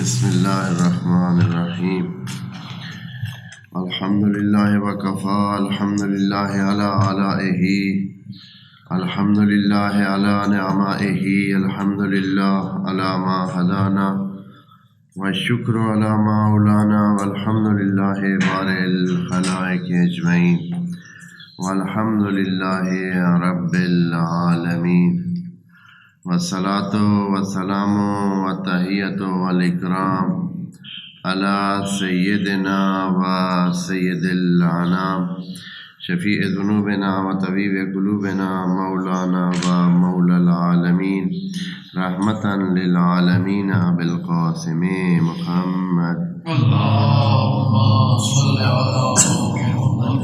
بسم اللہ الرحمن الرحیم الحمدللہ وکفی الحمدللہ علی آلائہ الحمدللہ علی نعمائہ الحمدللہ علی ما ہدانا والشکر علی ما اولانا والحمدللہ بارئ الخلائق اجمعین والحمدللہ رب العالمین والصلاة والسلام والتحیۃ والاکرام علی سیدنا و سید الانام شفیع ذنوبنا و طبیب قلوبنا مولانا و مولا العالمین رحمتا للعالمین بالقاسم محمد اللهم صل على محمد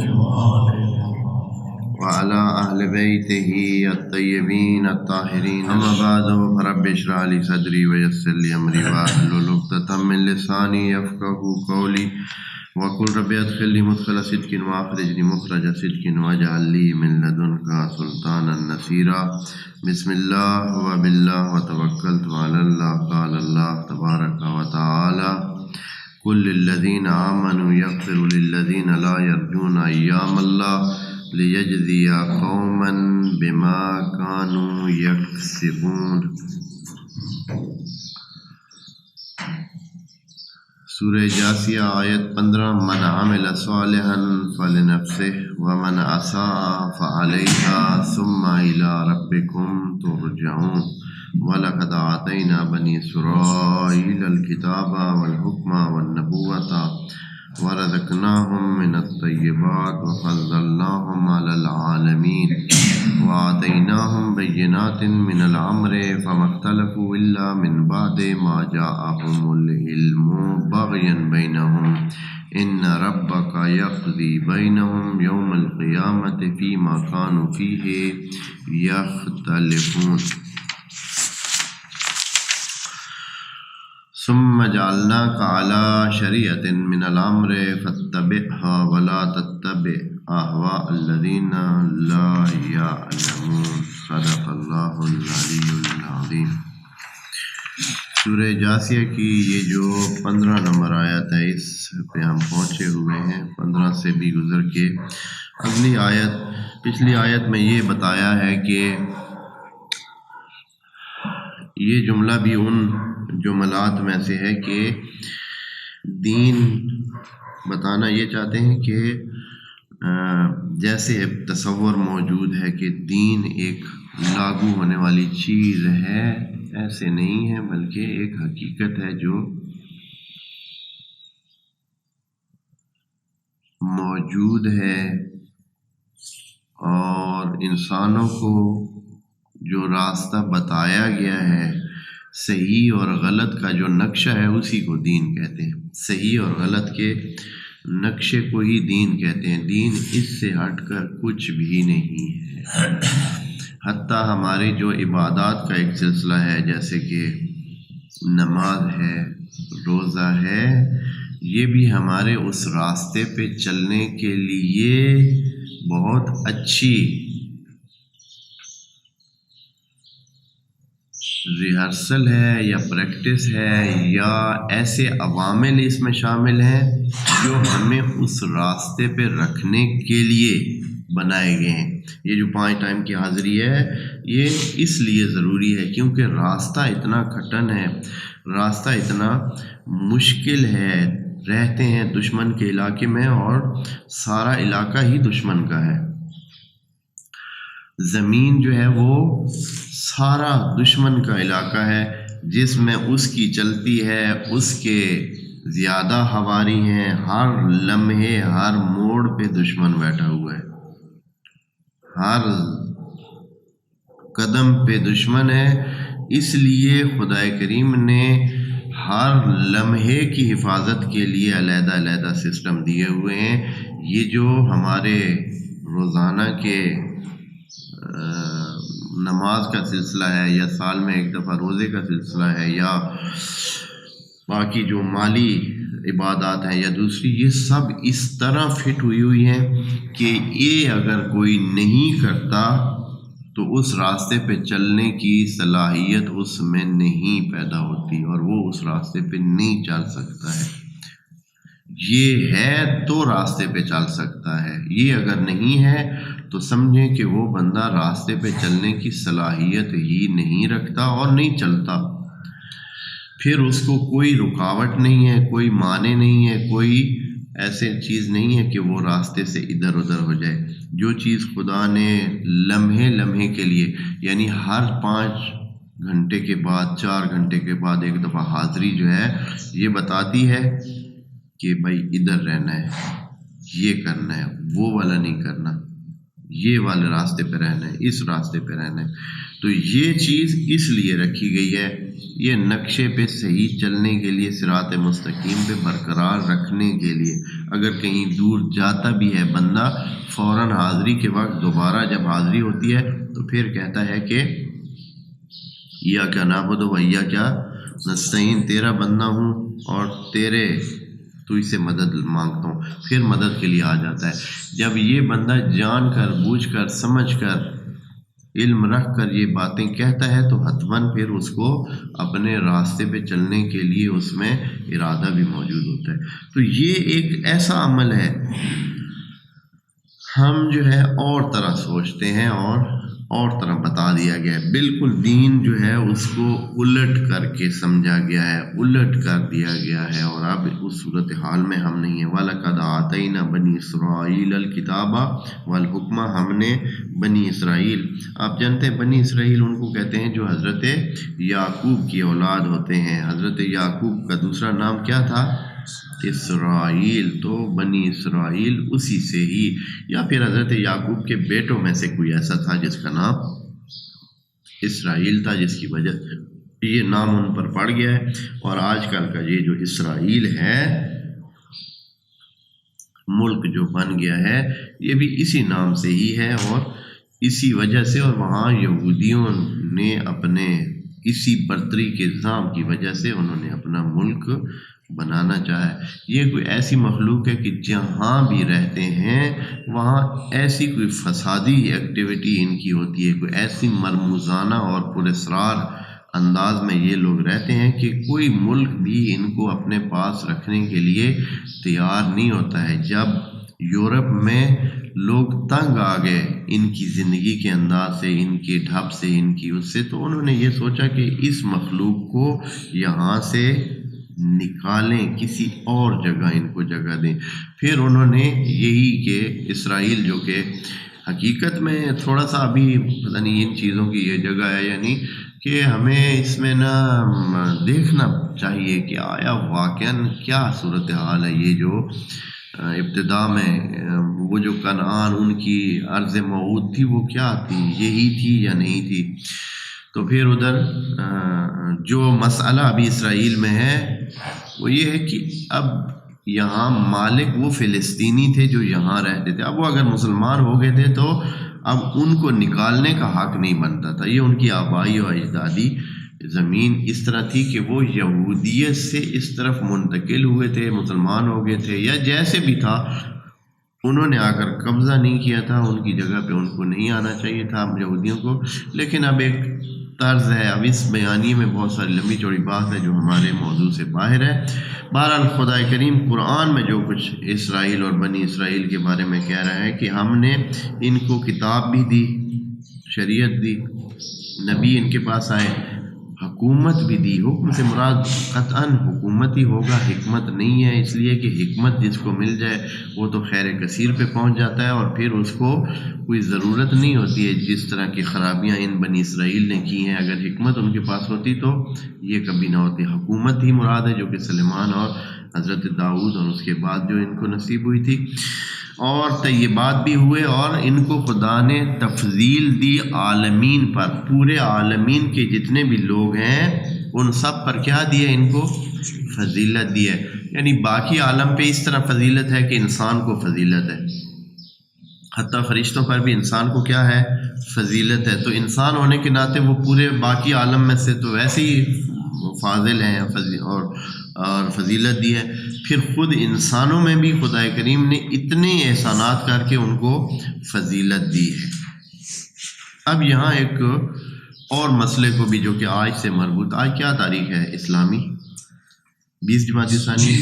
وعلى أهل بيته الطيبين الطاهرين أما بعد فرب اشرح لي صدري ويسر لي أمري واحلل عقدة من لساني يفقهوا قولي وقل رب ادخلني مدخل صدق واخرجني مخرج صدق واجعل لي من لدنك سلطانا نصيرا بسم الله وبالله وتوكلت على الله قال الله تبارك وتعالى قل للذين آمنوا يغفروا للذين لا يرجون أيام الله لیجزی قوما بما كانوا یکسبون۔ سورہ جاثیہ آیت 15۔ من عمل صالحا فلنفسه ومن اساء فعلیہا ثم الى ربکم ترجعون۔ وَلَقَدْ آتَيْنَا بَنِي إِسْرَائِيلَ الْكِتَابَ وَالْحُكْمَ وَالنُّبُوَّةَ وَرَزَقْنَاهُم مِّنَ الطَّيِّبَاتِ وَفَضَّلْنَاهُمْ عَلَى الْعَالَمِينَ وَآتَيْنَاهُم بَيِّنَاتٍ مِّنَ الْأَمْرِ فَمَا اخْتَلَفُوا إِلَّا مِن بَعْدِ مَا جَاءَهُمُ الْعِلْمُ بَغْيًا بَيْنَهُمْ إِنَّ رَبَّكَ يَقْضِي بَيْنَهُمْ يَوْمَ الْقِيَامَةِ فِيمَا كَانُوا فِيهِ يَخْتَلِفُونَ۔ ثم جعلناك على شريعة من الأمر فاتبعها ولا تتبع أهواء الذين لا يعلمون۔ صدق اللہ العلی العظیم۔ سورہ جاثیہ کی یہ جو 15 نمبر آیت ہے اس پہ ہم پہنچے ہوئے ہیں، 15 سے بھی گزر کے اگلی آیت، پچھلی آیت میں یہ بتایا ہے کہ یہ جملہ بھی ان جملات میں سے ہے کہ دین بتانا یہ چاہتے ہیں کہ جیسے تصور موجود ہے کہ دین ایک لاگو ہونے والی چیز ہے، ایسے نہیں ہے، بلکہ ایک حقیقت ہے جو موجود ہے، اور انسانوں کو جو راستہ بتایا گیا ہے صحیح اور غلط کا جو نقشہ ہے اسی کو دین کہتے ہیں۔ صحیح اور غلط کے نقشے کو ہی دین کہتے ہیں۔ دین اس سے ہٹ کر کچھ بھی نہیں ہے۔ حتیٰ ہمارے جو عبادات کا ایک سلسلہ ہے، جیسے کہ نماز ہے، روزہ ہے، یہ بھی ہمارے اس راستے پہ چلنے کے لیے بہت اچھی ریہرسل ہے یا پریکٹس ہے یا ایسے عوامل اس میں شامل ہیں جو ہمیں اس راستے پہ رکھنے کے لیے بنائے گئے ہیں۔ یہ جو 5 ٹائم کی حاضری ہے یہ اس لیے ضروری ہے کیونکہ راستہ اتنا کھٹن ہے، راستہ اتنا مشکل ہے، رہتے ہیں دشمن کے علاقے میں اور سارا علاقہ ہی دشمن کا ہے۔ زمین جو ہے وہ سارا دشمن کا علاقہ ہے، جس میں اس کی چلتی ہے، اس کے زیادہ ہواری ہیں، ہر لمحے ہر موڑ پہ دشمن بیٹھا ہوا ہے، ہر قدم پہ دشمن ہے۔ اس لیے خدا کریم نے ہر لمحے کی حفاظت کے لیے علیحدہ علیحدہ سسٹم دیے ہوئے ہیں۔ یہ جو ہمارے روزانہ کے نماز کا سلسلہ ہے یا سال میں ایک دفعہ روزے کا سلسلہ ہے یا باقی جو مالی عبادات ہیں یا دوسری، یہ سب اس طرح فٹ ہوئی ہیں کہ یہ اگر کوئی نہیں کرتا تو اس راستے پہ چلنے کی صلاحیت اس میں نہیں پیدا ہوتی اور وہ اس راستے پہ نہیں چل سکتا ہے۔ یہ ہے تو راستے پہ چل سکتا ہے، یہ اگر نہیں ہے تو سمجھیں کہ وہ بندہ راستے پہ چلنے کی صلاحیت ہی نہیں رکھتا اور نہیں چلتا۔ پھر اس کو کوئی رکاوٹ نہیں ہے، کوئی معنی نہیں ہے، کوئی ایسے چیز نہیں ہے کہ وہ راستے سے ادھر ادھر ہو جائے۔ جو چیز خدا نے لمحے لمحے کے لیے، یعنی ہر 5 گھنٹے کے بعد 4 گھنٹے کے بعد ایک دفعہ حاضری جو ہے یہ بتاتی ہے کہ بھائی ادھر رہنا ہے، یہ کرنا ہے، وہ والا نہیں کرنا، یہ والے راستے پہ رہنا ہے، اس راستے پہ رہنا ہے۔ تو یہ چیز اس لیے رکھی گئی ہے، یہ نقشے پہ صحیح چلنے کے لیے، صراط مستقیم پہ برقرار رکھنے کے لیے۔ اگر کہیں دور جاتا بھی ہے بندہ، فوراً حاضری کے وقت دوبارہ جب حاضری ہوتی ہے تو پھر کہتا ہے کہ ایاک نعبد و ایاک نستعین، تیرا بندہ ہوں اور تو اس سے مدد مانگتا ہوں، پھر مدد کے لیے آ جاتا ہے۔ جب یہ بندہ جان کر بوجھ کر سمجھ کر علم رکھ کر یہ باتیں کہتا ہے تو حتماً پھر اس کو اپنے راستے پہ چلنے کے لیے اس میں ارادہ بھی موجود ہوتا ہے۔ تو یہ ایک ایسا عمل ہے، ہم جو ہے اور طرح سوچتے ہیں اور طرح بتا دیا گیا ہے، بالکل دین جو ہے اس کو الٹ کر کے سمجھا گیا ہے، الٹ کر دیا گیا ہے، اور اب اس صورتحال میں ہم نہیں ہیں۔ وَلَقَدْ آتَيْنَا بَنِي إِسْرَائِيلَ الْكِتَابَ وَالْحُكْمَ، ہم نے بنی اسرائیل، آپ جانتے ہیں بنی اسرائیل ان کو کہتے ہیں جو حضرت یعقوب کی اولاد ہوتے ہیں۔ حضرت یعقوب کا دوسرا نام کیا تھا؟ اسرائیل، تو بنی اسرائیل اسی سے ہی، یا پھر حضرت یعقوب کے بیٹوں میں سے کوئی ایسا تھا جس کا نام اسرائیل تھا، جس کی وجہ یہ نام ان پر پڑ گیا ہے۔ اور آج کل کا یہ جو اسرائیل ہے ملک جو بن گیا ہے، یہ بھی اسی نام سے ہی ہے اور اسی وجہ سے، اور وہاں یہودیوں نے اپنے اسی برتری کے نظام کی وجہ سے انہوں نے اپنا ملک بنانا چاہا ہے۔ یہ کوئی ایسی مخلوق ہے کہ جہاں بھی رہتے ہیں وہاں ایسی کوئی فسادی ایکٹیویٹی ان کی ہوتی ہے، کوئی ایسی مرموزانہ اور پراسرار انداز میں یہ لوگ رہتے ہیں کہ کوئی ملک بھی ان کو اپنے پاس رکھنے کے لیے تیار نہیں ہوتا ہے۔ جب یورپ میں لوگ تنگ آ گئے ان کی زندگی کے انداز سے، ان کے ڈھب سے، ان کی اس سے، تو انہوں نے یہ سوچا کہ اس مخلوق کو یہاں سے نکالیں، کسی اور جگہ ان کو جگہ دیں۔ پھر انہوں نے یہی کہ اسرائیل جو کہ حقیقت میں تھوڑا سا ابھی پتہ نہیں ان چیزوں کی یہ جگہ ہے، یعنی کہ ہمیں اس میں نا دیکھنا چاہیے کہ آیا واقعاً کیا صورتحال ہے۔ یہ جو ابتدا میں وہ جو کنعان ان کی ارض موعود تھی وہ کیا تھی، یہی تھی یا نہیں تھی؟ تو پھر ادھر جو مسئلہ ابھی اسرائیل میں ہے وہ یہ ہے کہ اب یہاں مالک وہ فلسطینی تھے جو یہاں رہتے تھے، اب وہ اگر مسلمان ہو گئے تھے تو اب ان کو نکالنے کا حق نہیں بنتا تھا۔ یہ ان کی آبائی اور اجدادی زمین اس طرح تھی کہ وہ یہودیت سے اس طرف منتقل ہوئے تھے، مسلمان ہو گئے تھے یا جیسے بھی تھا، انہوں نے آ کر قبضہ نہیں کیا تھا، ان کی جگہ پہ ان کو نہیں آنا چاہیے تھا یہودیوں کو۔ لیکن اب ایک طرز ہے، اب اس بیانیے میں بہت ساری لمبی چوڑی بات ہے جو ہمارے موضوع سے باہر ہے۔ بہرحال خدا کریم قرآن میں جو کچھ اسرائیل اور بنی اسرائیل کے بارے میں کہہ رہا ہے کہ ہم نے ان کو کتاب بھی دی، شریعت دی، نبی ان کے پاس آئے، حکومت بھی دی۔ حکم سے مراد قطعاً حکومت ہی ہوگا، حکمت نہیں ہے، اس لیے کہ حکمت جس کو مل جائے وہ تو خیر کثیر پہ پہنچ جاتا ہے اور پھر اس کو کوئی ضرورت نہیں ہوتی ہے جس طرح کی خرابیاں ان بنی اسرائیل نے کی ہیں۔ اگر حکمت ان کے پاس ہوتی تو یہ کبھی نہ ہوتی۔ حکومت ہی مراد ہے جو کہ سلیمان اور حضرت داؤد اور اس کے بعد جو ان کو نصیب ہوئی تھی، اور طیبات بھی ہوئے، اور ان کو خدا نے تفضیل دی عالمین پر، پورے عالمین کے جتنے بھی لوگ ہیں ان سب پر کیا دیا؟ ان کو فضیلت دی ہے۔ یعنی باقی عالم پہ اس طرح فضیلت ہے کہ انسان کو فضیلت ہے، حتیٰ فرشتوں پر بھی انسان کو کیا ہے؟ فضیلت ہے۔ تو انسان ہونے کے ناطے وہ پورے باقی عالم میں سے تو ویسے ہی فاضل ہیں اور فضیلت دی ہے، پھر خود انسانوں میں بھی خدا کریم نے اتنے احسانات کر کے ان کو فضیلت دی ہے۔ اب یہاں ایک اور مسئلے کو بھی جو کہ آج سے مربوط، آج کیا تاریخ ہے اسلامی؟ 20 جمادی الثانی۔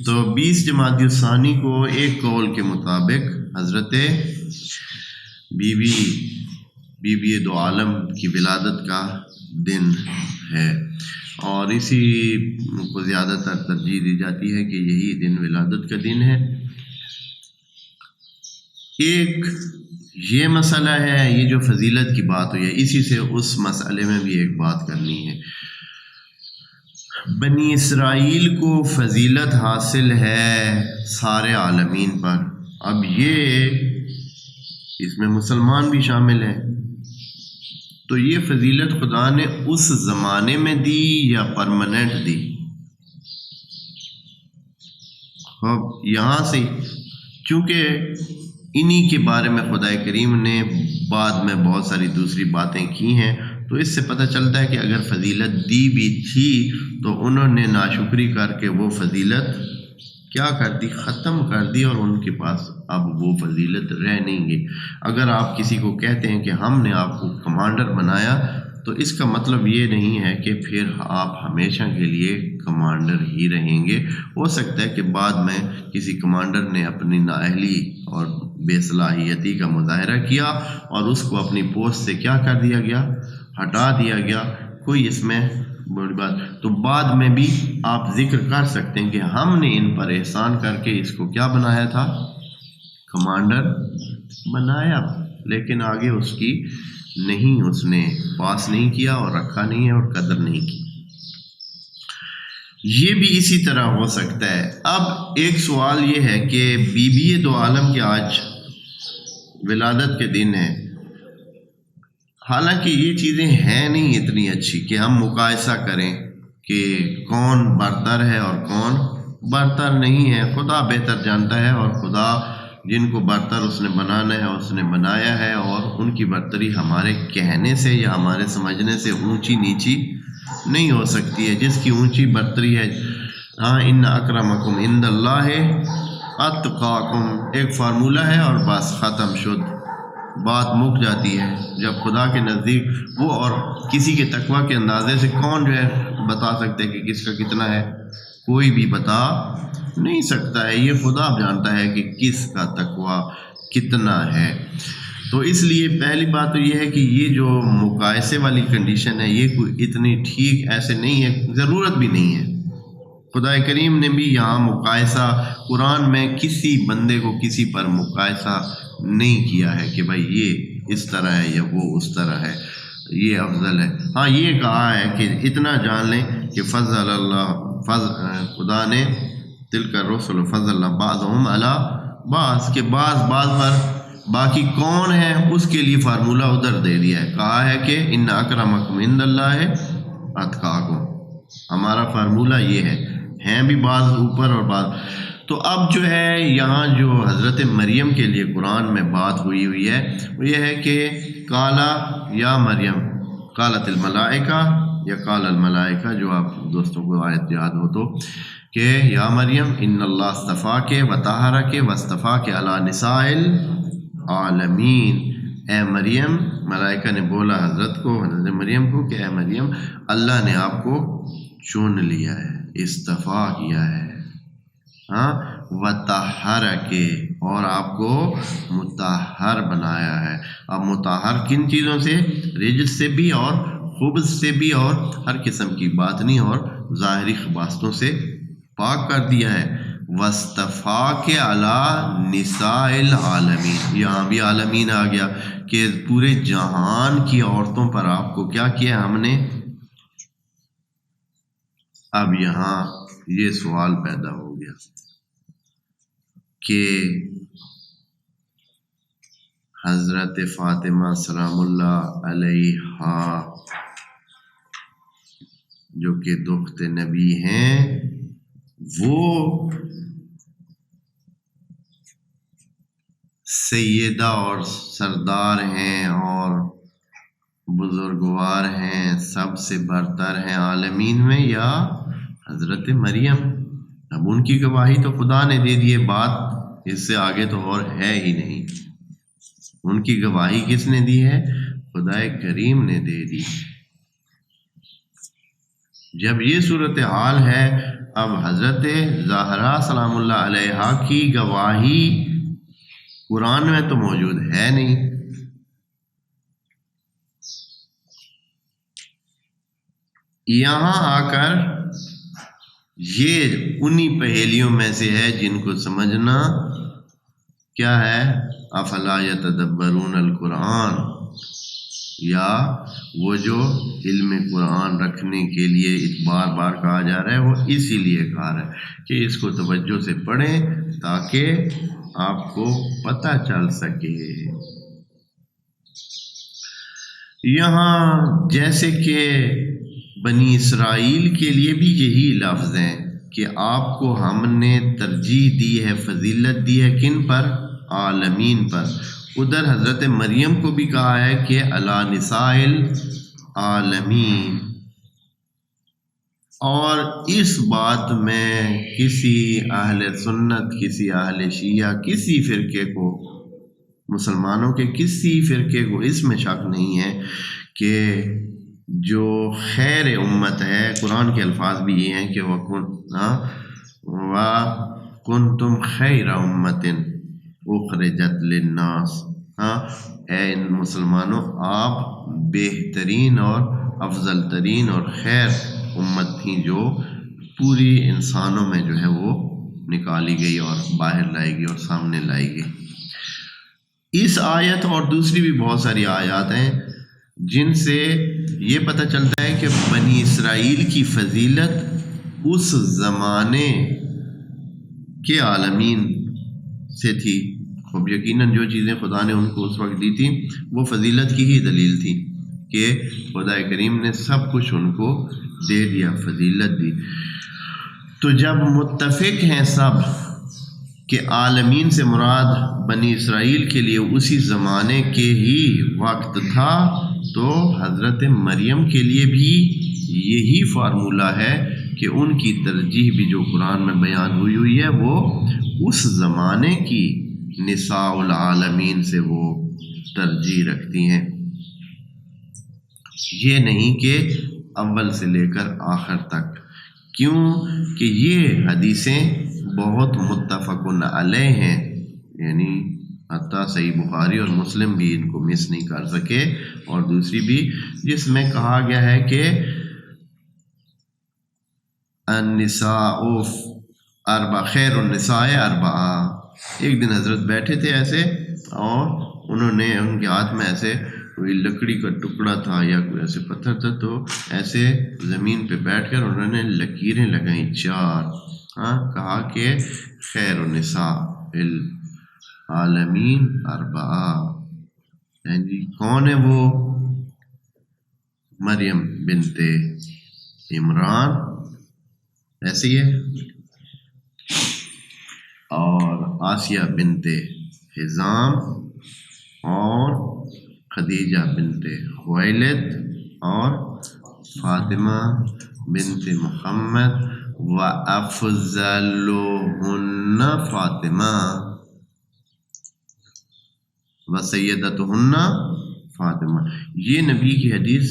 تو 20 جمادی الثانی کو ایک قول کے مطابق حضرت بی بی دو عالم کی ولادت کا دن ہے، اور اسی کو زیادہ تر ترجیح دی جاتی ہے کہ یہی دن ولادت کا دن ہے۔ ایک یہ مسئلہ ہے، یہ جو فضیلت کی بات ہوئی ہے، اسی سے اس مسئلے میں بھی ایک بات کرنی ہے۔ بنی اسرائیل کو فضیلت حاصل ہے سارے عالمین پر، اب یہ اس میں مسلمان بھی شامل ہیں، تو یہ فضیلت خدا نے اس زمانے میں دی یا پرماننٹ دی؟ اب یہاں سے چونکہ انہی کے بارے میں خدا کریم نے بعد میں بہت ساری دوسری باتیں کی ہیں، تو اس سے پتہ چلتا ہے کہ اگر فضیلت دی بھی تھی تو انہوں نے ناشکری کر کے وہ فضیلت کیا کر دی؟ ختم کر دی، اور ان کے پاس اب وہ فضیلت رہ نہیں گئی۔ اگر آپ کسی کو کہتے ہیں کہ ہم نے آپ کو کمانڈر بنایا، تو اس کا مطلب یہ نہیں ہے کہ پھر آپ ہمیشہ کے لیے کمانڈر ہی رہیں گے۔ ہو سکتا ہے کہ بعد میں کسی کمانڈر نے اپنی نااہلی اور بے صلاحیتی کا مظاہرہ کیا اور اس کو اپنی پوسٹ سے کیا کر دیا گیا؟ ہٹا دیا گیا، کوئی اس میں بڑی بات، تو بعد میں بھی آپ ذکر کر سکتے ہیں کہ ہم نے ان پر احسان کر کے اس کو کیا بنایا تھا؟ کمانڈر بنایا، لیکن آگے اس کی نہیں، اس نے پاس نہیں کیا اور رکھا نہیں ہے اور قدر نہیں کی۔ یہ بھی اسی طرح ہو سکتا ہے۔ اب ایک سوال یہ ہے کہ بی بی دو عالم کے آج ولادت کے دن ہے، حالانکہ یہ چیزیں ہیں نہیں اتنی اچھی کہ ہم مقایسہ کریں کہ کون برتر ہے اور کون برتر نہیں ہے۔ خدا بہتر جانتا ہے، اور خدا جن کو برتر اس نے بنانا ہے اس نے بنایا ہے، اور ان کی برتری ہمارے کہنے سے یا ہمارے سمجھنے سے اونچی نیچی نہیں ہو سکتی ہے۔ جس کی اونچی برتری ہے، ہاں، ان اکرمکم عند اللہ اتقاکم، ایک فارمولہ ہے اور بس ختم شد، بات مک جاتی ہے۔ جب خدا کے نزدیک وہ، اور کسی کے تقویٰ کے اندازے سے کون جو ہے بتا سکتے کہ کس کا کتنا ہے؟ کوئی بھی بتا نہیں سکتا ہے، یہ خدا جانتا ہے کہ کس کا تقویٰ کتنا ہے۔ تو اس لیے پہلی بات تو یہ ہے کہ یہ جو مقایسے والی کنڈیشن ہے، یہ کوئی اتنی ٹھیک ایسے نہیں ہے، ضرورت بھی نہیں ہے۔ خدا کریم نے بھی یہاں مقایسہ قرآن میں کسی بندے کو کسی پر مقایسہ نہیں کیا ہے کہ بھائی یہ اس طرح ہے یا وہ اس طرح ہے، یہ افضل ہے۔ ہاں، یہ کہا ہے کہ اتنا جان لیں کہ فضل اللہ، خدا نے تلک الرسل فضل بعضهم علی بعض، کے بعض پر باقی کون ہے اس کے لیے فارمولہ ادھر دے دیا ہے۔ کہا ہے کہ ان اکرمکم عند اللہ اتقاکم، ہمارا فارمولہ یہ ہے، ہیں بھی بعض اوپر اور بعض۔ تو اب جو ہے یہاں جو حضرت مریم کے لیے قرآن میں بات ہوئی ہے وہ یہ ہے کہ قالا یا مریم، قالت الملائکہ یا قال الملائکہ، جو آپ دوستوں کو آیت یاد ہو تو، کہ یا مریم ان اللہ اصطفاک وطہرک واصطفاک علی نساء العالمین، اے مریم، ملائکہ نے بولا حضرت کو، حضرت مریم کو، کہ اے مریم، اللہ نے آپ کو چن لیا ہے، اصطفیٰ کیا ہے، ہاں، وطہرک، اور آپ کو مطہر بنایا ہے۔ اب مطہر کن چیزوں سے؟ رجس سے بھی اور خبث سے بھی، اور ہر قسم کی باطنی اور ظاہری خباثتوں سے پاک کر دیا ہے۔ واصطفاک علی نساء العالمین، یہاں بھی عالمین آ گیا کہ پورے جہان کی عورتوں پر آپ کو کیا کیا ہم نے۔ اب یہاں یہ سوال پیدا ہو گیا کہ حضرت فاطمہ سلام اللہ علیہا جو کہ دخت نبی ہیں، وہ سیدہ اور سردار ہیں اور بزرگوار ہیں، سب سے برتر ہیں عالمین میں، یا حضرت مریم؟ اب ان کی گواہی تو خدا نے دے دی ہے، بات اس سے آگے تو اور ہے ہی نہیں۔ ان کی گواہی کس نے دی ہے؟ خدا کریم نے دے دی۔ جب یہ صورتحال ہے، اب حضرت زہرا سلام اللہ علیہا کی گواہی قرآن میں تو موجود ہے نہیں، یہاں آ کر یہ انہی پہیلیوں میں سے ہے جن کو سمجھنا کیا ہے، افلا یتدبرون القرآن، یا وہ جو علم قرآن رکھنے کے لیے بار بار کہا جا رہا ہے، وہ اسی لیے کہا رہا ہے کہ اس کو توجہ سے پڑھیں تاکہ آپ کو پتہ چل سکے۔ یہاں جیسے کہ بنی اسرائیل کے لیے بھی یہی لفظ ہیں کہ آپ کو ہم نے ترجیح دی ہے، فضیلت دی ہے، کن پر؟ عالمین پر۔ ادھر حضرت مریم کو بھی کہا ہے کہ علی نساء العالمین، اور اس بات میں کسی اہل سنت، کسی اہل شیعہ، کسی فرقے کو، مسلمانوں کے کسی فرقے کو اس میں شک نہیں ہے کہ جو خیر امت ہے، قرآن کے الفاظ بھی یہ ہیں کہ وَكُنْتُمْ خَيْرَ أُمَّةٍ أُخْرِجَتْ لِلنَّاسِ، اے ان مسلمانوں، آپ بہترین اور افضل ترین اور خیر امت تھیں جو پوری انسانوں میں جو ہے وہ نکالی گئی اور باہر لائی گئی اور سامنے لائی گئی۔ اس آیت اور دوسری بھی بہت ساری آیات ہیں جن سے یہ پتہ چلتا ہے کہ بنی اسرائیل کی فضیلت اس زمانے کے عالمین سے تھی۔ اب یقیناً جو چیزیں خدا نے ان کو اس وقت دی تھیں وہ فضیلت کی ہی دلیل تھی کہ خدا کریم نے سب کچھ ان کو دے دیا، فضیلت دی۔ تو جب متفق ہیں سب کہ عالمین سے مراد بنی اسرائیل کے لیے اسی زمانے کے ہی وقت تھا، تو حضرت مریم کے لیے بھی یہی فارمولہ ہے کہ ان کی ترجیح بھی جو قرآن میں بیان ہوئی ہے وہ اس زمانے کی نساء العالمین سے وہ ترجیح رکھتی ہیں، یہ نہیں کہ اول سے لے کر آخر تک۔ کیوں کہ یہ حدیثیں بہت متفقن علیہ ہیں، یعنی حتیٰ صحیح بخاری اور مسلم بھی ان کو مس نہیں کر سکے، اور دوسری بھی جس میں کہا گیا ہے کہ النساء اربع، خیر النساء اربعہ۔ ایک دن حضرت بیٹھے تھے ایسے، اور انہوں نے ان کے ہاتھ میں ایسے کوئی لکڑی کا ٹکڑا تھا یا کوئی ایسے پتھر تھا، تو ایسے زمین پہ بیٹھ کر انہوں نے لکیریں لگائیں 4، کہا کہ خیر النساء العالمین اربعہ۔ جی کون ہے وہ؟ مریم بنت عمران، ایسے ہی ہے، اور آسیہ بنت حزام، اور خدیجہ بنت خویلد، اور فاطمہ بنت محمد، وَأَفْضَلُهُنَّ فاطمہ وَسَيِّدَتُهُنَّ فاطمہ۔ یہ نبی کی حدیث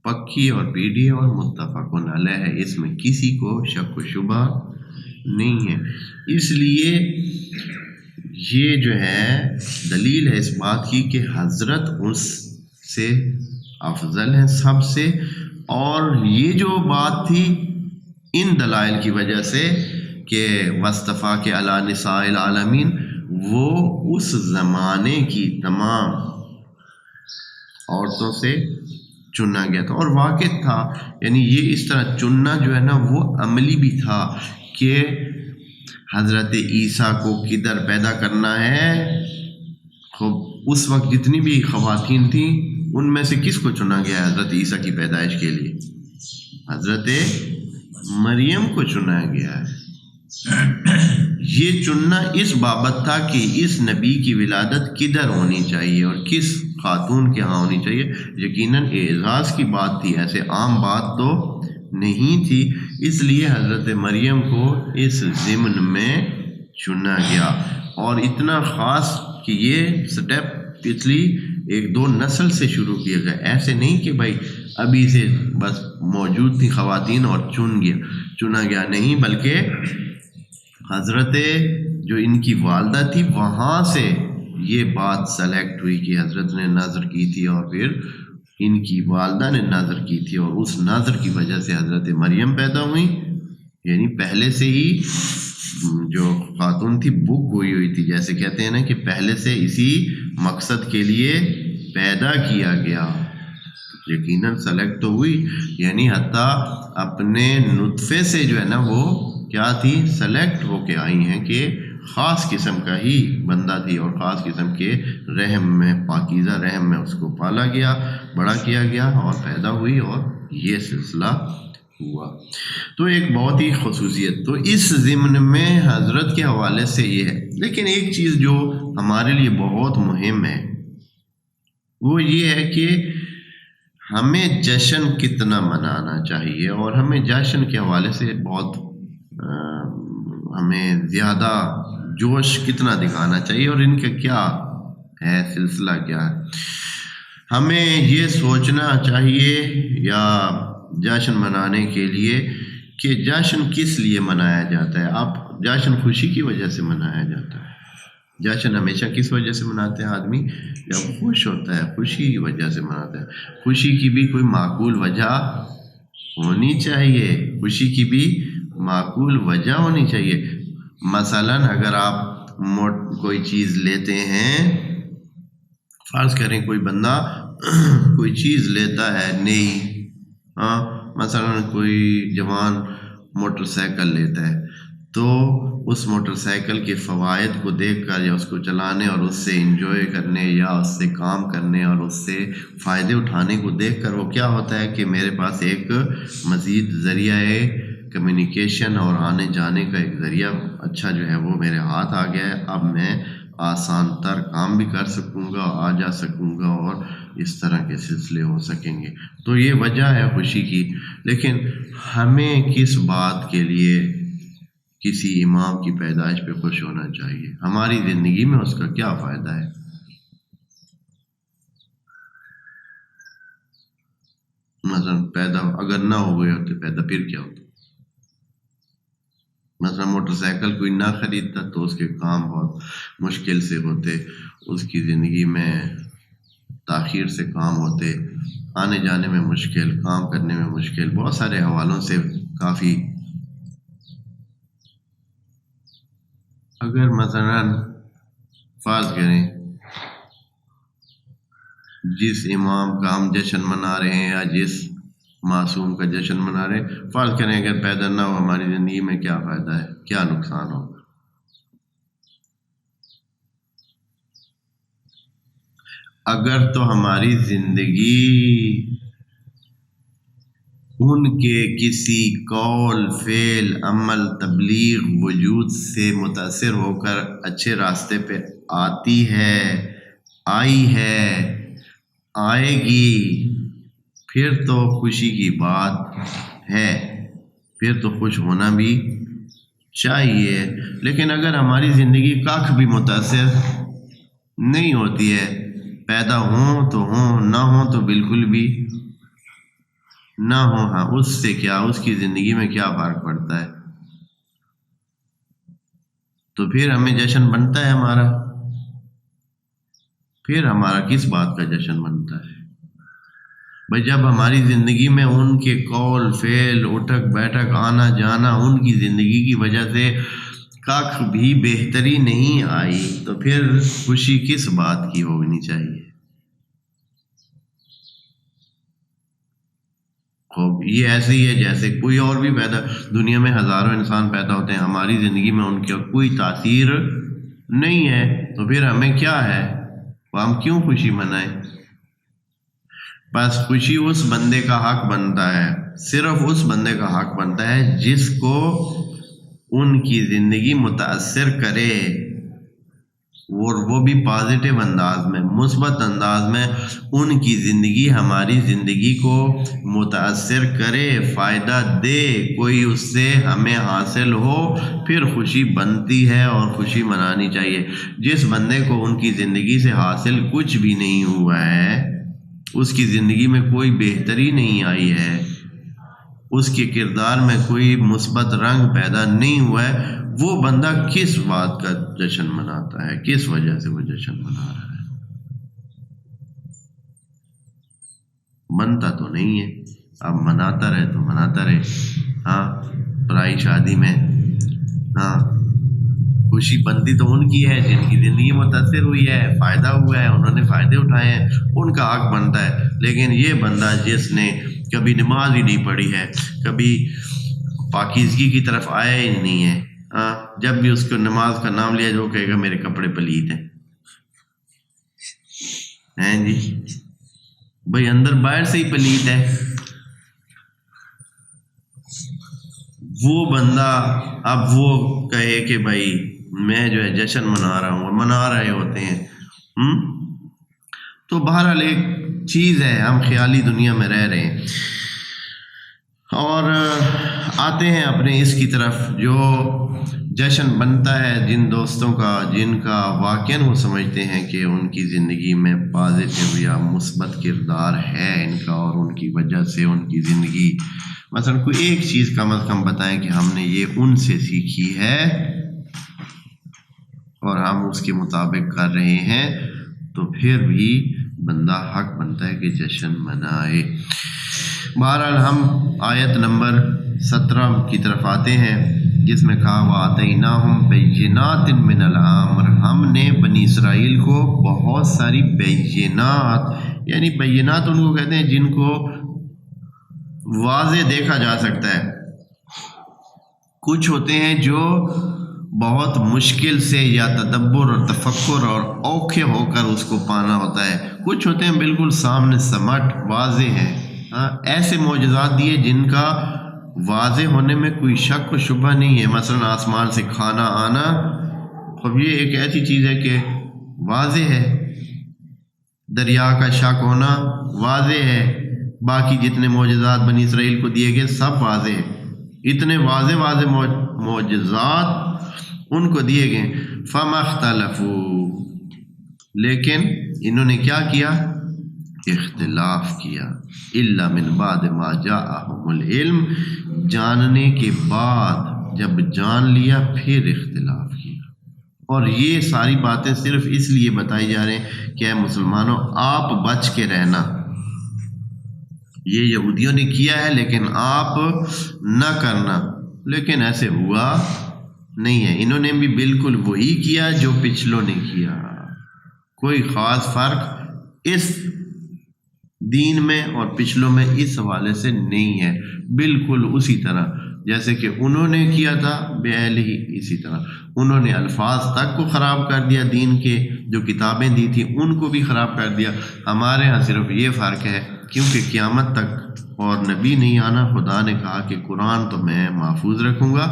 پکی اور پیڑھی اور متفقن علیہ ہے، اس میں کسی کو شک و شبہ نہیں ہے۔ اس لیے یہ جو ہے دلیل ہے اس بات کی کہ حضرت اس سے افضل ہیں سب سے، اور یہ جو بات تھی ان دلائل کی وجہ سے کہ وصطفیٰ کے علی نساء العالمین، وہ اس زمانے کی تمام عورتوں سے چنا گیا تھا اور واقع تھا، یعنی یہ اس طرح چننا جو ہے نا وہ عملی بھی تھا کہ حضرت عیسیٰ کو کدھر پیدا کرنا ہے۔ خوب اس وقت جتنی بھی خواتین تھیں ان میں سے کس کو چنا گیا ہے حضرت عیسیٰ کی پیدائش کے لیے؟ حضرت مریم کو چنا گیا ہے۔ یہ چننا اس بابت تھا کہ اس نبی کی ولادت کدھر ہونی چاہیے اور کس خاتون کے ہاں ہونی چاہیے۔ یقیناً اعزاز کی بات تھی، ایسے عام بات تو نہیں تھی، اس لیے حضرت مریم کو اس ضمن میں چنا گیا، اور اتنا خاص کہ یہ سٹیپ پچھلی 1-2 نسل سے شروع کیا گیا. ایسے نہیں کہ بھائی ابھی سے بس موجود تھی خواتین اور چنا گیا، نہیں، بلکہ حضرت جو ان کی والدہ تھی وہاں سے یہ بات سلیکٹ ہوئی کہ حضرت نے نظر کی تھی اور پھر ان کی والدہ نے نظر کی تھی، اور اس نظر کی وجہ سے حضرت مریم پیدا ہوئی. یعنی پہلے سے ہی جو خاتون تھی بک ہوئی تھی، جیسے کہتے ہیں نا کہ پہلے سے اسی مقصد کے لیے پیدا کیا گیا. یقیناً سلیکٹ تو ہوئی، یعنی حتیٰ اپنے نطفے سے جو ہے نا وہ کیا تھی، سلیکٹ ہو کے آئی ہیں کہ خاص قسم کا ہی بندہ تھی، اور خاص قسم کے رحم میں، پاکیزہ رحم میں اس کو پالا گیا، بڑا کیا گیا اور پیدا ہوئی، اور یہ سلسلہ ہوا. تو ایک بہت ہی خصوصیت تو اس ضمن میں حضرت کے حوالے سے یہ ہے. لیکن ایک چیز جو ہمارے لیے بہت مہم ہے وہ یہ ہے کہ ہمیں جشن کتنا منانا چاہیے، اور ہمیں جشن کے حوالے سے بہت ہمیں زیادہ جوش کتنا دکھانا چاہیے، اور ان کا کیا ہے سلسلہ کیا ہے. ہمیں یہ سوچنا چاہیے یا جشن منانے کے لیے کہ جشن کس لیے منایا جاتا ہے. اب جشن خوشی کی وجہ سے منایا جاتا ہے. جشن ہمیشہ کس وجہ سے مناتے ہیں؟ آدمی جب خوش ہوتا ہے خوشی کی وجہ سے مناتا ہے. خوشی کی بھی کوئی معقول وجہ ہونی چاہیے، خوشی کی بھی معقول وجہ ہونی چاہیے. مثلا اگر آپ کوئی چیز لیتے ہیں، فرض کریں کوئی بندہ کوئی چیز لیتا ہے نئی، مثلا کوئی جوان موٹر سائیکل لیتا ہے، تو اس موٹر سائیکل کے فوائد کو دیکھ کر یا اس کو چلانے اور اس سے انجوائے کرنے یا اس سے کام کرنے اور اس سے فائدے اٹھانے کو دیکھ کر وہ کیا ہوتا ہے کہ میرے پاس ایک مزید ذریعہ کمیونیکیشن اور آنے جانے کا ایک ذریعہ اچھا جو ہے وہ میرے ہاتھ آ گیا ہے. اب میں آسان تر کام بھی کر سکوں گا، آ جا سکوں گا، اور اس طرح کے سلسلے ہو سکیں گے. تو یہ وجہ ہے خوشی کی. لیکن ہمیں کس بات کے لیے کسی امام کی پیدائش پہ خوش ہونا چاہیے؟ ہماری زندگی میں اس کا کیا فائدہ ہے؟ مثلا پیدا اگر نہ ہو گئے ہوتے پیدا، پھر کیا ہوتا؟ مثلا موٹر سائیکل کوئی نہ خریدتا تو اس کے کام بہت مشکل سے ہوتے، اس کی زندگی میں تاخیر سے کام ہوتے، آنے جانے میں مشکل، کام کرنے میں مشکل، بہت سارے حوالوں سے کافی. اگر مثلا فرض کریں جس امام کا ہم جشن منا رہے ہیں یا جس معصوم کا جشن منا رہے ہیں، فرض کریں اگر پیدا نہ ہو، ہماری زندگی میں کیا فائدہ ہے، کیا نقصان ہوگا؟ اگر تو ہماری زندگی ان کے کسی قول، فعل، عمل، تبلیغ، وجود سے متاثر ہو کر اچھے راستے پہ آتی ہے، آئی ہے، آئے گی، پھر تو خوشی کی بات ہے، پھر تو خوش ہونا بھی چاہیے. لیکن اگر ہماری زندگی کاکھ بھی متاثر نہیں ہوتی ہے، پیدا ہوں تو ہوں، نہ ہوں تو بالکل بھی نہ ہوں، ہاں اس سے کیا، اس کی زندگی میں کیا فرق پڑتا ہے؟ تو پھر ہمیں جشن بنتا ہے ہمارا؟ پھر ہمارا کس بات کا جشن بنتا ہے بھائی؟ جب ہماری زندگی میں ان کے قول، فعل، اٹھک بیٹھک، آنا جانا، ان کی زندگی کی وجہ سے کاکھ بھی بہتری نہیں آئی، تو پھر خوشی کس بات کی ہونی چاہیے؟ یہ ایسے ہی ہے جیسے کوئی اور بھی دنیا میں ہزاروں انسان پیدا ہوتے ہیں، ہماری زندگی میں ان کی کوئی تاثیر نہیں ہے، تو پھر ہمیں کیا ہے، ہم کیوں خوشی منائیں؟ بس خوشی اس بندے کا حق بنتا ہے، صرف اس بندے کا حق بنتا ہے جس کو ان کی زندگی متاثر کرے، اور وہ بھی پازیٹیو انداز میں، مثبت انداز میں ان کی زندگی ہماری زندگی کو متاثر کرے، فائدہ دے، کوئی اس سے ہمیں حاصل ہو، پھر خوشی بنتی ہے اور خوشی منانی چاہیے۔ جس بندے کو ان کی زندگی سے حاصل کچھ بھی نہیں ہوا ہے، اس کی زندگی میں کوئی بہتری نہیں آئی ہے، اس کے کردار میں کوئی مثبت رنگ پیدا نہیں ہوا ہے، وہ بندہ کس بات کا جشن مناتا ہے؟ کس وجہ سے وہ جشن منا رہا ہے؟ بنتا تو نہیں ہے، اب مناتا رہے تو مناتا رہے۔ ہاں، پرائی شادی میں ہاں خوشی بنتی تو ان کی ہے جن کی زندگی متاثر ہوئی ہے، فائدہ ہوا ہے، انہوں نے فائدے اٹھائے ہیں، ان کا حق بنتا ہے۔ لیکن یہ بندہ جس نے کبھی نماز ہی نہیں پڑھی ہے، کبھی پاکیزگی کی طرف آیا ہی نہیں ہے، جب بھی اس کو نماز کا نام لیا جو کہے گا میرے کپڑے پلید ہیں جی، بھائی اندر باہر سے ہی پلید ہے۔ وہ بندہ اب وہ کہے کہ بھائی میں جو ہے جشن منا رہا ہوں، منا رہے ہوتے ہیں۔ تو بہرحال ایک چیز ہے، ہم خیالی دنیا میں رہ رہے ہیں اور آتے ہیں اپنے اس کی طرف جو جشن بنتا ہے جن دوستوں کا، جن کا واقعاً وہ سمجھتے ہیں کہ ان کی زندگی میں پازیٹیو یا مثبت کردار ہے ان کا، اور ان کی وجہ سے ان کی زندگی، مثلا کوئی ایک چیز کم از کم بتائیں کہ ہم نے یہ ان سے سیکھی ہے اور ہم اس کے مطابق کر رہے ہیں، تو پھر بھی بندہ حق بنتا ہے کہ جشن منائے۔ بہرحال ہم آیت نمبر 17 کی طرف آتے ہیں جس میں کہا وَآتَيْنَاهُمْ بَيِّنَاتٍ مِّنَ الْأَمْرِ، ہم نے بنی اسرائیل کو بہت ساری بینات، یعنی بینات ان کو کہتے ہیں جن کو واضح دیکھا جا سکتا ہے۔ کچھ ہوتے ہیں جو بہت مشکل سے یا تدبر اور تفکر اور اوکھے ہو کر اس کو پانا ہوتا ہے، کچھ ہوتے ہیں بالکل سامنے سمٹ واضح ہیں۔ ایسے معجزات دیے جن کا واضح ہونے میں کوئی شک و شبہ نہیں ہے، مثلا آسمان سے کھانا آنا، اب یہ ایک ایسی چیز ہے کہ واضح ہے، دریا کا شک ہونا واضح ہے، باقی جتنے معجزات بنی اسرائیل کو دیے گئے سب واضح ہیں، اتنے واضح معجزات ان کو دیے گئے۔ فَمَا اخْتَلَفُوا، لیکن انہوں نے کیا کیا؟ اختلاف کیا۔ إِلَّا مِن بَعْدِ مَا جَاءَهُمُ الْعِلْمُ، جاننے کے بعد، جب جان لیا پھر اختلاف کیا۔ اور یہ ساری باتیں صرف اس لیے بتائی جا رہے ہیں کہ اے مسلمانوں آپ بچ کے رہنا، یہ یہودیوں نے کیا ہے لیکن آپ نہ کرنا، لیکن ایسے ہوا نہیں ہے، انہوں نے بھی بالکل وہی کیا جو پچھلوں نے کیا، کوئی خاص فرق اس دین میں اور پچھلوں میں اس حوالے سے نہیں ہے، بالکل اسی طرح جیسے کہ انہوں نے کیا تھا بِعِلْمِ ہی، اسی طرح انہوں نے الفاظ تک کو خراب کر دیا، دین کے جو کتابیں دی تھی ان کو بھی خراب کر دیا۔ ہمارے ہاں صرف یہ فرق ہے کیونکہ قیامت تک اور نبی نہیں آنا، خدا نے کہا کہ قرآن تو میں محفوظ رکھوں گا،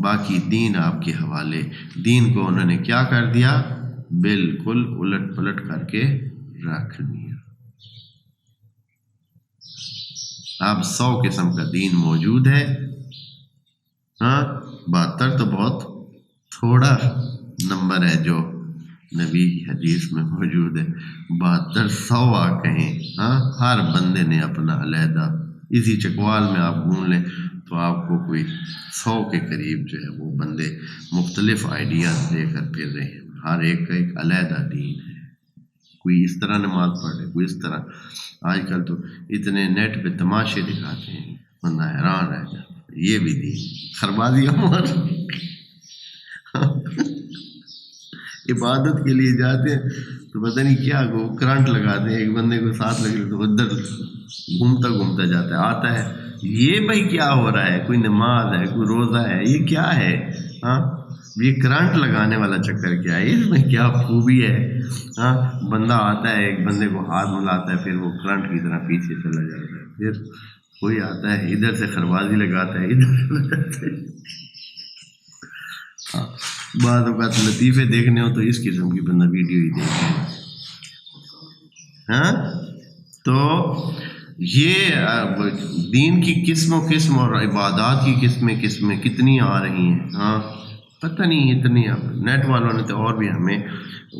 باقی دین آپ کے حوالے۔ دین کو انہوں نے کیا کر دیا؟ بالکل الٹ پلٹ کر کے رکھ دیا۔ اب 100 قسم کا دین موجود ہے، 72 تو بہت تھوڑا نمبر ہے جو نبی حدیث میں موجود ہے، 72 100 کہیں، ہر بندے نے اپنا علیحدہ، اسی چکوال میں آپ گھوم لیں تو آپ کو کوئی 100 کے قریب جو ہے وہ بندے مختلف آئیڈیاز لے کر پھر رہے ہیں، ہر ایک کا ایک علیحدہ دین ہے، کوئی اس طرح نماز پڑھ رہے، کوئی اس طرح۔ آج کل تو اتنے نیٹ پہ تماشے دکھاتے ہیں، بندہ حیران رہ جاتا ہے، یہ بھی دین خربازی عمر عبادت کے لیے جاتے ہیں تو پتہ نہیں کیا وہ کرنٹ لگاتے ہیں، ایک بندے کو ساتھ لگے تو ادھر گھومتا گھومتا جاتا ہے، آتا ہے، یہ بھائی کیا ہو رہا ہے؟ کوئی نماز ہے، کوئی روزہ ہے، یہ کیا ہے؟ یہ کرنٹ لگانے والا چکر کیا ہے؟ اس میں کیا خوبی ہے؟ بندہ آتا ہے، ایک بندے کو ہاتھ ملاتا ہے، پھر وہ کرنٹ کی طرح پیچھے چلا جاتا ہے، پھر کوئی آتا ہے ادھر سے خربازی لگاتا ہے، ادھر سے لگاتا ہے۔ بعض اوقات لطیفے دیکھنے ہو تو اس قسم کی بندہ ویڈیو ہی دیکھے. ہاں تو یہ دین کی قسم و قسم اور عبادات کی قسمیں کتنی آ رہی ہیں. ہاں پتہ نہیں اتنی. نیٹ والوں نے تو اور بھی ہمیں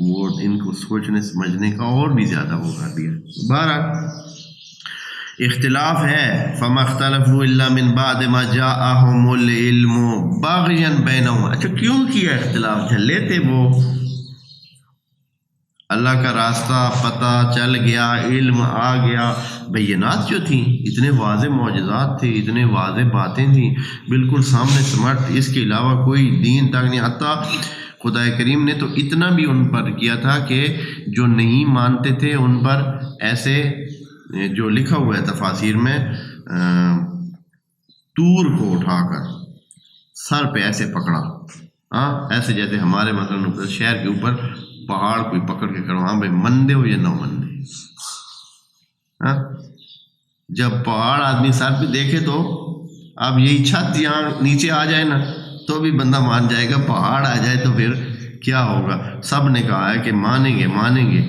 وہ ان کو سوچنے سمجھنے کا اور بھی زیادہ وہ کر دیا. بہرحال اختلاف ہے. فما اختلفوا الا من بعد ما جاءهم العلم باغيا بينهم. اچھا کیوں کیا اختلاف؟ جھلے تھے وہ، اللہ کا راستہ پتہ چل گیا، علم آ گیا. بینات جو تھیں، اتنے واضح معجزات تھے، اتنے واضح باتیں تھیں بالکل سامنے سمٹ، اس کے علاوہ کوئی دین تک نہیں آتا. خدا کریم نے تو اتنا بھی ان پر کیا تھا کہ جو نہیں مانتے تھے ان پر ایسے جو لکھا ہوا ہے تفاسیر میں، طور کو اٹھا کر سر پہ ایسے پکڑا. ہاں ایسے جیسے ہمارے مثلاً شہر کے اوپر پہاڑ کوئی پکڑ کے کرو، ہاں بھائی مندے ہو یا نہ مندے. ہاں جب پہاڑ آدمی سر پہ دیکھے تو اب یہی چھت یہاں نیچے آ جائے نا تو بھی بندہ مان جائے گا، پہاڑ آ جائے تو پھر کیا ہوگا. سب نے کہا ہے کہ مانیں گے.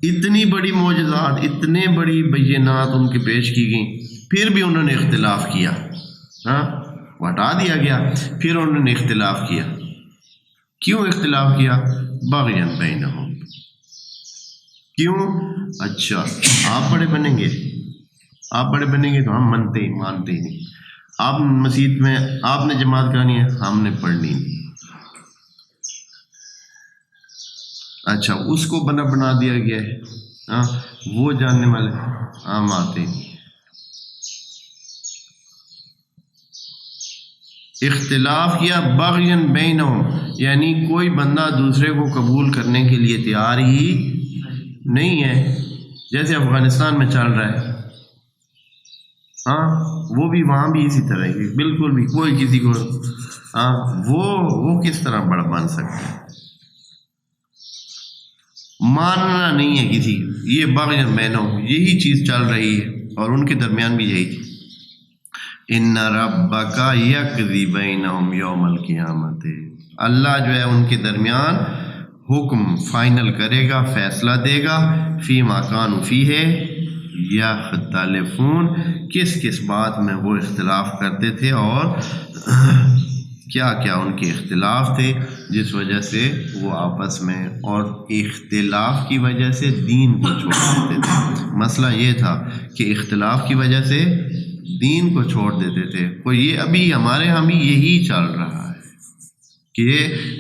اتنی بڑی معجزات، اتنے بڑی بینات ان کے پیش کی گئیں، پھر بھی انہوں نے اختلاف کیا. ہاں ہٹا دیا گیا، پھر انہوں نے اختلاف کیا. کیوں اختلاف کیا؟ باغیاً بینہم. کیوں؟ اچھا آپ بڑے بنیں گے تو ہم مانتے ہی نہیں. آپ مسجد میں آپ نے جماعت کرانی ہے، ہم نے پڑھنی نہیں. اچھا اس کو بنا دیا گیا ہے. ہاں وہ جاننے والے ہم آتے ہیں. اختلاف کیا بغیاً بینہم، یعنی کوئی بندہ دوسرے کو قبول کرنے کے لیے تیار ہی نہیں ہے. جیسے افغانستان میں چل رہا ہے، ہاں وہ بھی وہاں بھی اسی طرح کی بالکل بھی کوئی کسی کو ہاں وہ کس طرح بڑا بن سکتا ہے؟ ماننا نہیں ہے کسی. یہ باغیاً بینہم یہی چیز چل رہی ہے اور ان کے درمیان بھی یہی تھی. ان ربک یقضی بینہم یوم القیامت. اللہ جو ہے ان کے درمیان حکم فائنل کرے گا، فیصلہ دے گا. فیما کانوا فیہ یختلفون، کس بات میں وہ اختلاف کرتے تھے اور کیا ان کے اختلاف تھے جس وجہ سے وہ آپس میں، اور اختلاف کی وجہ سے دین کو چھوڑ دیتے تھے. مسئلہ یہ تھا کہ اختلاف کی وجہ سے دین کو چھوڑ دیتے تھے. تو یہ ابھی ہمارے ہاں بھی یہی چل رہا ہے کہ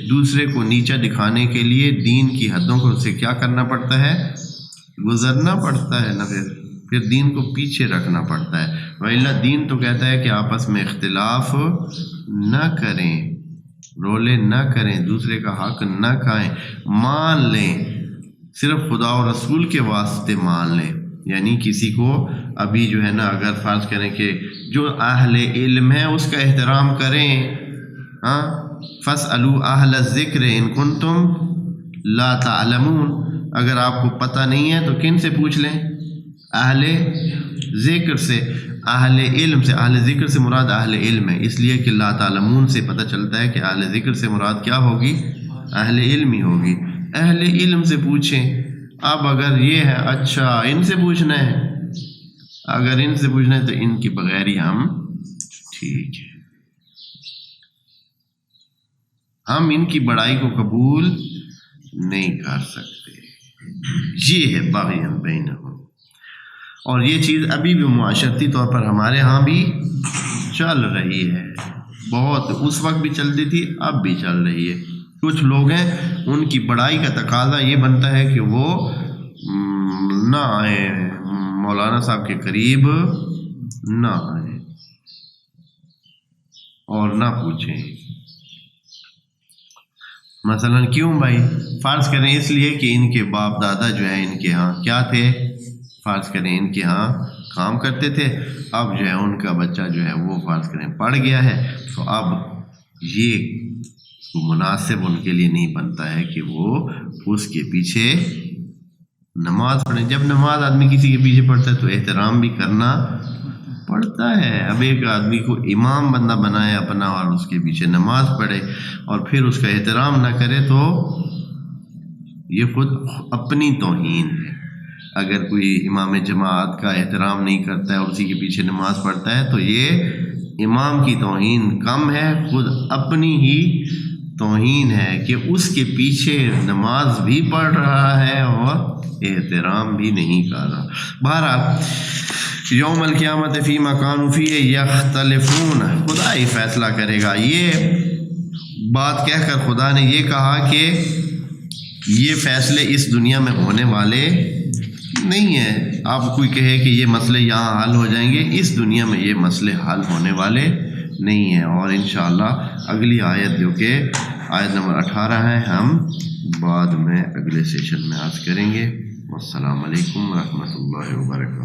دوسرے کو نیچا دکھانے کے لیے دین کی حدوں کو سے کیا کرنا پڑتا ہے؟ گزرنا پڑتا ہے نا. پھر دین کو پیچھے رکھنا پڑتا ہے. وَإِلَّا دین تو کہتا ہے کہ آپس میں اختلاف نہ کریں، رولے نہ کریں، دوسرے کا حق نہ کھائیں، مان لیں، صرف خدا و رسول کے واسطے مان لیں. یعنی کسی کو ابھی جو ہے نا اگر فرض کریں کہ جو اہل علم ہے اس کا احترام کریں. ہاں فَاسْأَلُوا أَهْلَ الذِّكْرِ إِن كُنتُمْ لَا تَعْلَمُونَ. اگر آپ کو پتہ نہیں ہے تو کن سے پوچھ لیں؟ اہل ذکر سے، اہل علم سے. اہل ذکر سے مراد اہل علم ہے، اس لیے کہ لا تعلمون سے پتہ چلتا ہے کہ اہل ذکر سے مراد کیا ہوگی؟ اہل علم ہی ہوگی. اہل علم سے پوچھیں. اب اگر یہ ہے اچھا ان سے پوچھنا ہے، اگر ان سے پوچھنا ہے تو ان کی بغیر ہی ہم ٹھیک ہے، ہم ان کی بڑائی کو قبول نہیں کر سکتے. یہ ہے باغیاً بینہم. اور یہ چیز ابھی بھی معاشرتی طور پر ہمارے ہاں بھی چل رہی ہے. بہت اس وقت بھی چلتی تھی، اب بھی چل رہی ہے. کچھ لوگ ہیں ان کی بڑائی کا تقاضا یہ بنتا ہے کہ وہ نہ آئیں، مولانا صاحب کے قریب نہ آئیں اور نہ پوچھیں. مثلا کیوں بھائی؟ فرض کریں اس لیے کہ ان کے باپ دادا جو ہے ان کے ہاں کیا تھے، فرض کریں ان کے ہاں کام کرتے تھے. اب جو ہے ان کا بچہ جو ہے وہ فرض کریں پڑھ گیا ہے، تو اب یہ مناسب ان کے لیے نہیں بنتا ہے کہ وہ اس کے پیچھے نماز پڑھیں. جب نماز آدمی کسی کے پیچھے پڑھتا ہے تو احترام بھی کرنا پڑھتا ہے. اب ایک آدمی کو امام بندہ بنائے اپنا اور اس کے پیچھے نماز پڑھے اور پھر اس کا احترام نہ کرے تو یہ خود اپنی توہین ہے. اگر کوئی امام جماعت کا احترام نہیں کرتا ہے اور اسی کے پیچھے نماز پڑھتا ہے تو یہ امام کی توہین کم ہے، خود اپنی ہی توہین ہے کہ اس کے پیچھے نماز بھی پڑھ رہا ہے اور احترام بھی نہیں کر رہا. بہرحال یوم القیامت فی مکان فیہ یختلفون، خدا ہی فیصلہ کرے گا. یہ بات کہہ کر خدا نے یہ کہا کہ یہ فیصلے اس دنیا میں ہونے والے نہیں ہیں. آپ کوئی کہے کہ یہ مسئلے یہاں حل ہو جائیں گے، اس دنیا میں یہ مسئلے حل ہونے والے نہیں ہیں. اور انشاءاللہ اگلی آیت جو کہ آیت نمبر 18 ہے، ہم بعد میں اگلے سیشن میں عرض کریں گے. والسلام علیکم ورحمۃ اللہ وبرکاتہ.